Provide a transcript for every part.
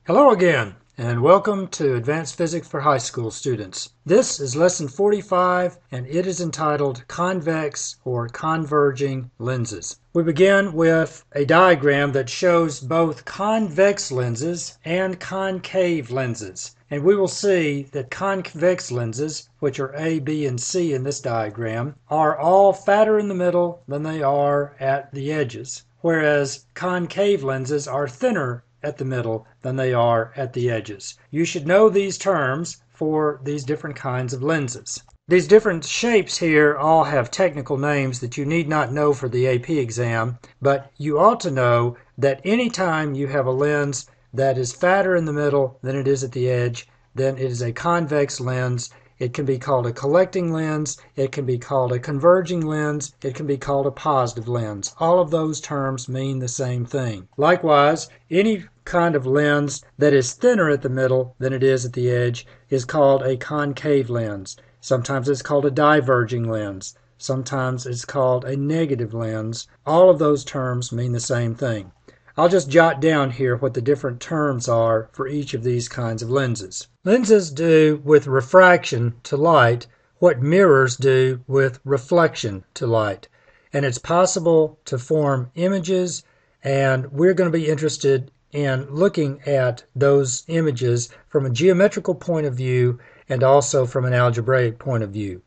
Hello again, and welcome to Advanced Physics for High School students. This is lesson 45, and it is entitled Convex or Converging Lenses. We begin with a diagram that shows both convex lenses and concave lenses. And we will see that convex lenses, which are A, B, and C in this diagram, are all fatter in the middle than they are at the edges, whereas concave lenses are thinner at the middle than they are at the edges. You should know these terms for these different kinds of lenses. These different shapes here all have technical names that you need not know for the AP exam, but you ought to know that anytime you have a lens that is fatter in the middle than it is at the edge, then it is a convex lens. It can be called a collecting lens, it can be called a converging lens, it can be called a positive lens. All of those terms mean the same thing. Likewise, any kind of lens that is thinner at the middle than it is at the edge is called a concave lens. Sometimes it's called a diverging lens. Sometimes it's called a negative lens. All of those terms mean the same thing. I'll just jot down here what the different terms are for each of these kinds of lenses. Lenses do with refraction to light what mirrors do with reflection to light. And it's possible to form images, and we're going to be interested in looking at those images from a geometrical point of view and also from an algebraic point of view.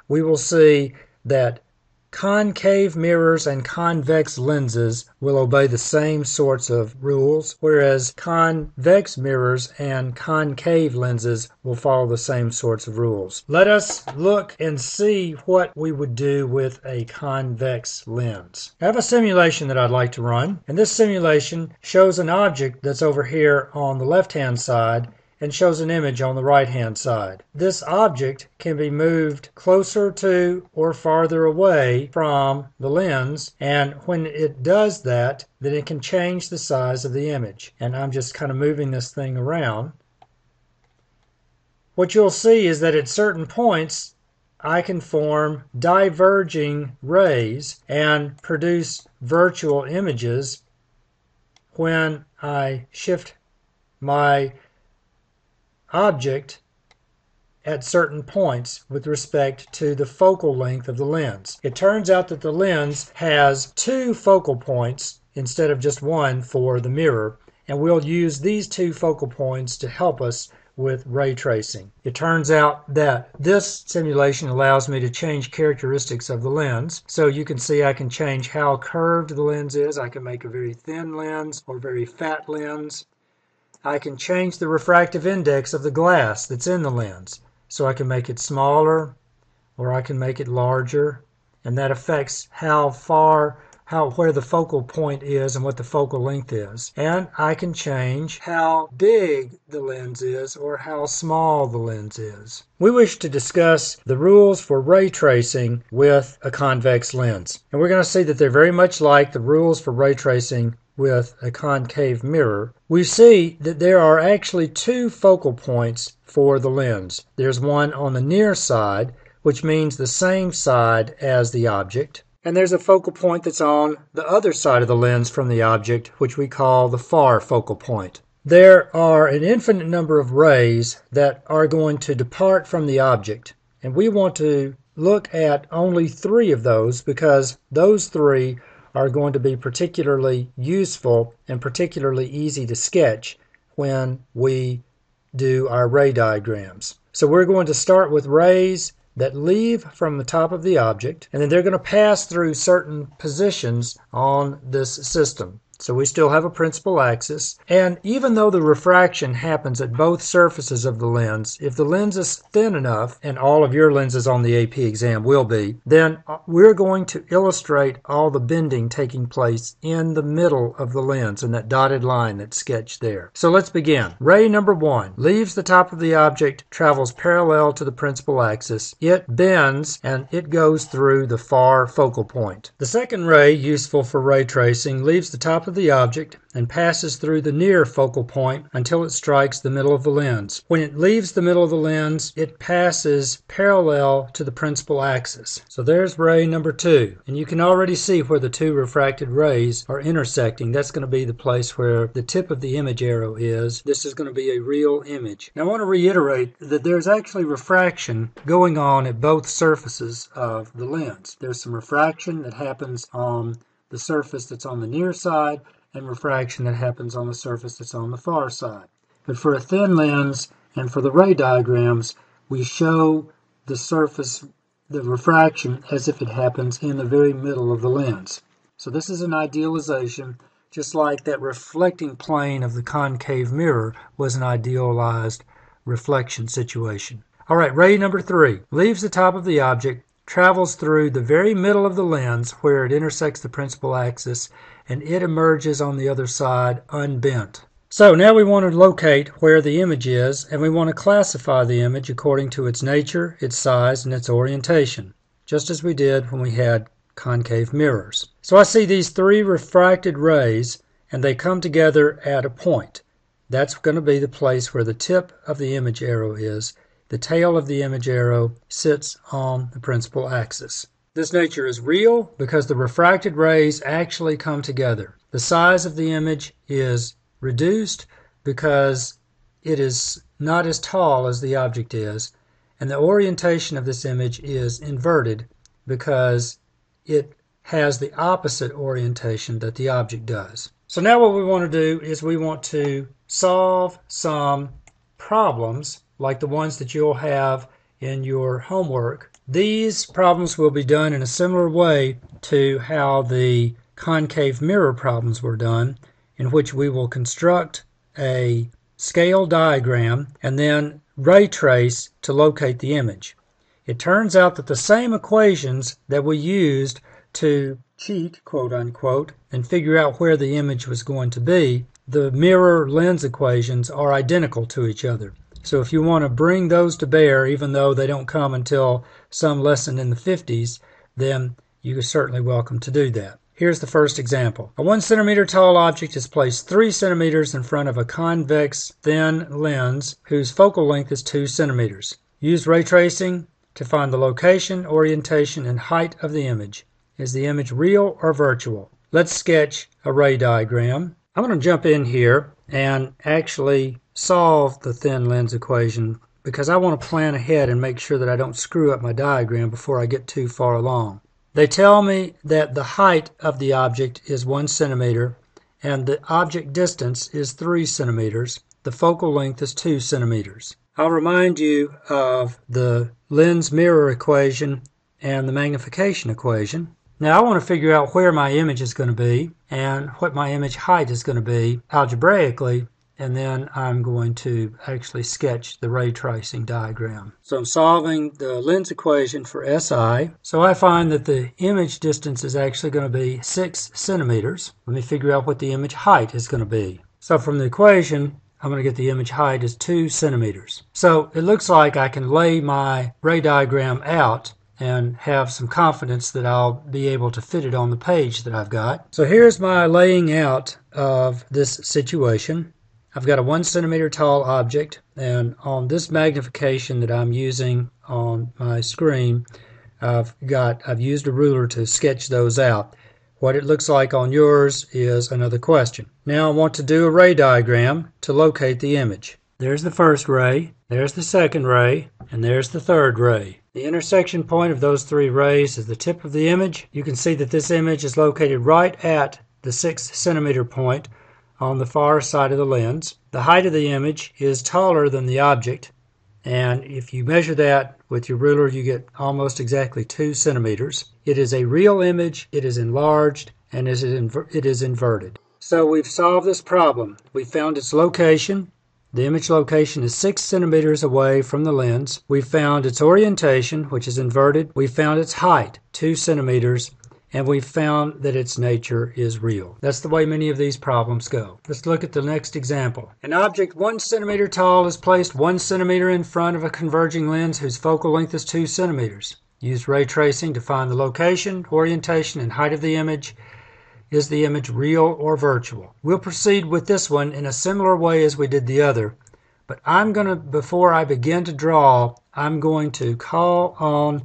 We will see that concave mirrors and convex lenses will obey the same sorts of rules, whereas convex mirrors and concave lenses will follow the same sorts of rules. Let us look and see what we would do with a convex lens. I have a simulation that I'd like to run, and this simulation shows an object that's over here on the left-hand side and shows an image on the right-hand side. This object can be moved closer to or farther away from the lens, and when it does that, then it can change the size of the image. And I'm just kind of moving this thing around. What you'll see is that at certain points, I can form diverging rays and produce virtual images when I shift my object at certain points with respect to the focal length of the lens. It turns out that the lens has two focal points instead of just one for the mirror, and we'll use these two focal points to help us with ray tracing. It turns out that this simulation allows me to change characteristics of the lens. So you can see I can change how curved the lens is. I can make a very thin lens or very fat lens. I can change the refractive index of the glass that's in the lens. So I can make it smaller or I can make it larger, and that affects where the focal point is and what the focal length is. And I can change how big the lens is or how small the lens is. We wish to discuss the rules for ray tracing with a convex lens. And we're going to see that they're very much like the rules for ray tracing with a concave mirror. We see that there are actually two focal points for the lens. There's one on the near side, which means the same side as the object, and there's a focal point that's on the other side of the lens from the object, which we call the far focal point. There are an infinite number of rays that are going to depart from the object, and we want to look at only three of those because those three are going to be particularly useful and particularly easy to sketch when we do our ray diagrams. So we're going to start with rays that leave from the top of the object, and then they're going to pass through certain positions on this system. So we still have a principal axis, and even though the refraction happens at both surfaces of the lens, if the lens is thin enough, and all of your lenses on the AP exam will be, then we're going to illustrate all the bending taking place in the middle of the lens in that dotted line that's sketched there. So let's begin. Ray number 1 leaves the top of the object, travels parallel to the principal axis. It bends, and it goes through the far focal point. The second ray, useful for ray tracing, leaves the top top of the object and passes through the near focal point until it strikes the middle of the lens. When it leaves the middle of the lens, it passes parallel to the principal axis. So there's ray number 2, and you can already see where the two refracted rays are intersecting. That's going to be the place where the tip of the image arrow is. This is going to be a real image. Now I want to reiterate that there's actually refraction going on at both surfaces of the lens. There's some refraction that happens on the surface that's on the near side and refraction that happens on the surface that's on the far side. But for a thin lens and for the ray diagrams, we show the surface, the refraction, as if it happens in the very middle of the lens. So this is an idealization, just like that reflecting plane of the concave mirror was an idealized reflection situation. All right, ray number 3 leaves the top of the object, travels through the very middle of the lens where it intersects the principal axis, and it emerges on the other side unbent. So now we want to locate where the image is, and we want to classify the image according to its nature, its size, and its orientation, just as we did when we had concave mirrors. So I see these 3 refracted rays, and they come together at a point. That's going to be the place where the tip of the image arrow is. The tail of the image arrow sits on the principal axis. This nature is real because the refracted rays actually come together. The size of the image is reduced because it is not as tall as the object is, and the orientation of this image is inverted because it has the opposite orientation that the object does. So now what we want to do is we want to solve some problems like the ones that you'll have in your homework. These problems will be done in a similar way to how the concave mirror problems were done, in which we will construct a scale diagram and then ray trace to locate the image. It turns out that the same equations that we used to cheat, quote unquote, and figure out where the image was going to be, the mirror lens equations are identical to each other. So if you want to bring those to bear, even though they don't come until some lesson in the 50s, then you are certainly welcome to do that. Here's the first example. A 1 centimeter tall object is placed 3 centimeters in front of a convex thin lens whose focal length is 2 centimeters. Use ray tracing to find the location, orientation, and height of the image. Is the image real or virtual? Let's sketch a ray diagram. I'm going to jump in here and actually solve the thin lens equation because I want to plan ahead and make sure that I don't screw up my diagram before I get too far along. They tell me that the height of the object is 1 centimeter and the object distance is 3 centimeters. The focal length is 2 centimeters. I'll remind you of the lens mirror equation and the magnification equation. Now I want to figure out where my image is going to be and what my image height is going to be algebraically, and then I'm going to actually sketch the ray tracing diagram. So I'm solving the lens equation for SI. So I find that the image distance is actually going to be 6 centimeters. Let me figure out what the image height is going to be. So from the equation, I'm going to get the image height as 2 centimeters. So it looks like I can lay my ray diagram out and have some confidence that I'll be able to fit it on the page that I've got. So here's my laying out of this situation. I've got a 1 centimeter tall object, and on this magnification that I'm using on my screen, I've used a ruler to sketch those out. What it looks like on yours is another question. Now I want to do a ray diagram to locate the image. There's the first ray, there's the second ray, and there's the third ray. The intersection point of those 3 rays is the tip of the image. You can see that this image is located right at the 6 centimeter point on the far side of the lens. The height of the image is taller than the object, and if you measure that with your ruler, you get almost exactly 2 centimeters. It is a real image, it is enlarged, and it is inverted. So we've solved this problem. We found its location. The image location is 6 centimeters away from the lens. We found its orientation, which is inverted. We found its height, 2 centimeters, and we found that its nature is real. That's the way many of these problems go. Let's look at the next example. An object 1 centimeter tall is placed 1 centimeter in front of a converging lens whose focal length is 2 centimeters. Use ray tracing to find the location, orientation, and height of the image. is the image real or virtual? We'll proceed with this one in a similar way as we did the other, but before I begin to draw, I'm going to call on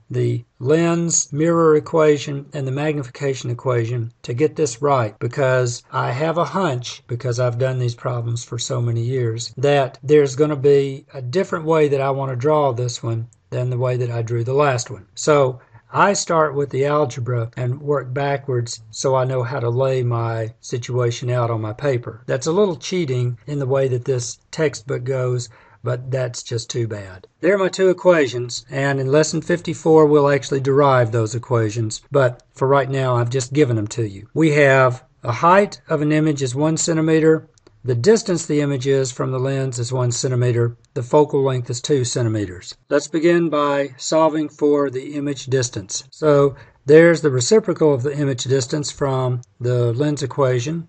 the lens mirror equation and the magnification equation to get this right, because I have a hunch, because I've done these problems for so many years, that there's going to be a different way that I want to draw this one than the way that I drew the last one. So I start with the algebra and work backwards so I know how to lay my situation out on my paper. That's a little cheating in the way that this textbook goes, but that's just too bad. There are my two equations, and in lesson 54 we'll actually derive those equations, but for right now I've just given them to you. We have a height of an image is 1 centimeter, the distance the image is from the lens is 1 centimeter, the focal length is 2 centimeters. Let's begin by solving for the image distance. So there's the reciprocal of the image distance from the lens equation.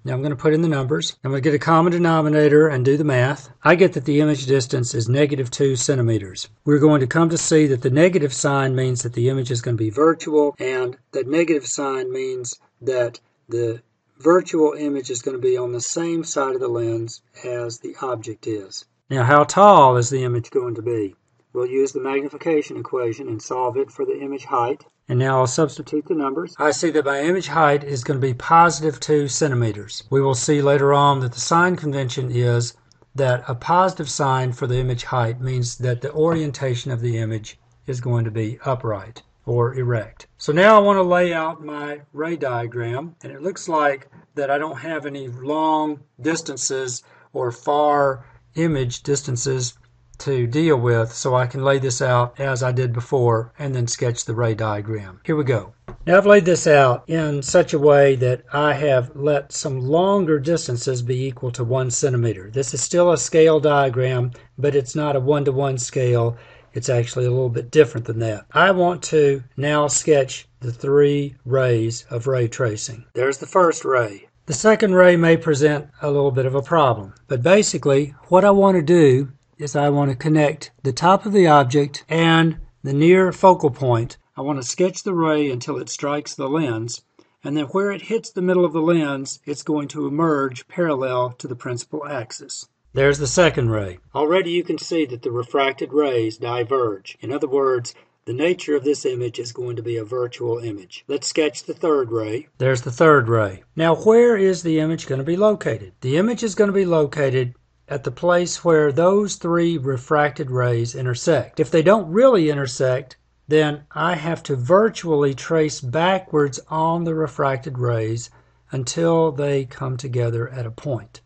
Now I'm going to put in the numbers. I'm going to get a common denominator and do the math. I get that the image distance is -2 centimeters. We're going to come to see that the negative sign means that the image is going to be virtual, and that negative sign means that the virtual image is going to be on the same side of the lens as the object is. Now, how tall is the image going to be? We'll use the magnification equation and solve it for the image height. And now I'll substitute the numbers. I see that my image height is going to be +2 centimeters. We will see later on that the sign convention is that a positive sign for the image height means that the orientation of the image is going to be upright or erect. So now I want to lay out my ray diagram, and it looks like that I don't have any long distances or far image distances to deal with, so I can lay this out as I did before and then sketch the ray diagram. Here we go. Now I've laid this out in such a way that I have let some longer distances be equal to 1 centimeter. This is still a scale diagram, but it's not a 1-to-1 scale. It's actually a little bit different than that. I want to now sketch the 3 rays of ray tracing. There's the first ray. The second ray may present a little bit of a problem, but basically what I want to do is I want to connect the top of the object and the near focal point. I want to sketch the ray until it strikes the lens, and then where it hits the middle of the lens, it's going to emerge parallel to the principal axis. There's the second ray. Already you can see that the refracted rays diverge. In other words, the nature of this image is going to be a virtual image. Let's sketch the third ray. There's the third ray. Now where is the image going to be located? The image is going to be located at the place where those 3 refracted rays intersect. If they don't really intersect, then I have to virtually trace backwards on the refracted rays until they come together at a point.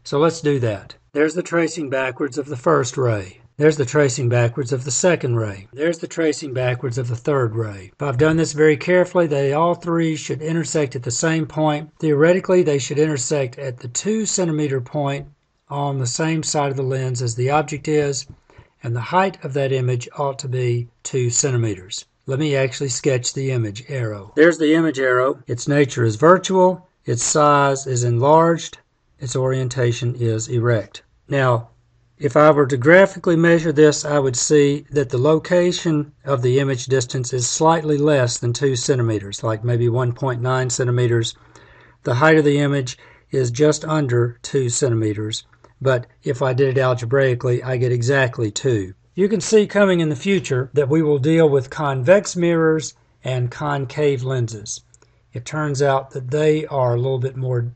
So let's do that. There's the tracing backwards of the first ray. There's the tracing backwards of the second ray. There's the tracing backwards of the third ray. If I've done this very carefully, they all 3 should intersect at the same point. Theoretically, they should intersect at the 2 centimeter point on the same side of the lens as the object is, and the height of that image ought to be 2 centimeters. Let me actually sketch the image arrow. There's the image arrow. Its nature is virtual, its size is enlarged, its orientation is erect. Now, if I were to graphically measure this, I would see that the location of the image distance is slightly less than 2 centimeters, like maybe 1.9 centimeters. The height of the image is just under 2 centimeters. But if I did it algebraically, I get exactly 2. You can see coming in the future that we will deal with convex mirrors and concave lenses. It turns out that they are a little bit more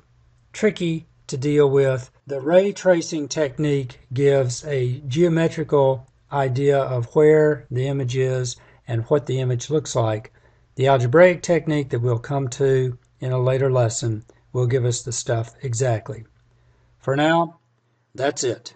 tricky to deal with. The ray tracing technique gives a geometrical idea of where the image is and what the image looks like. The algebraic technique that we'll come to in a later lesson will give us the stuff exactly. For now, that's it.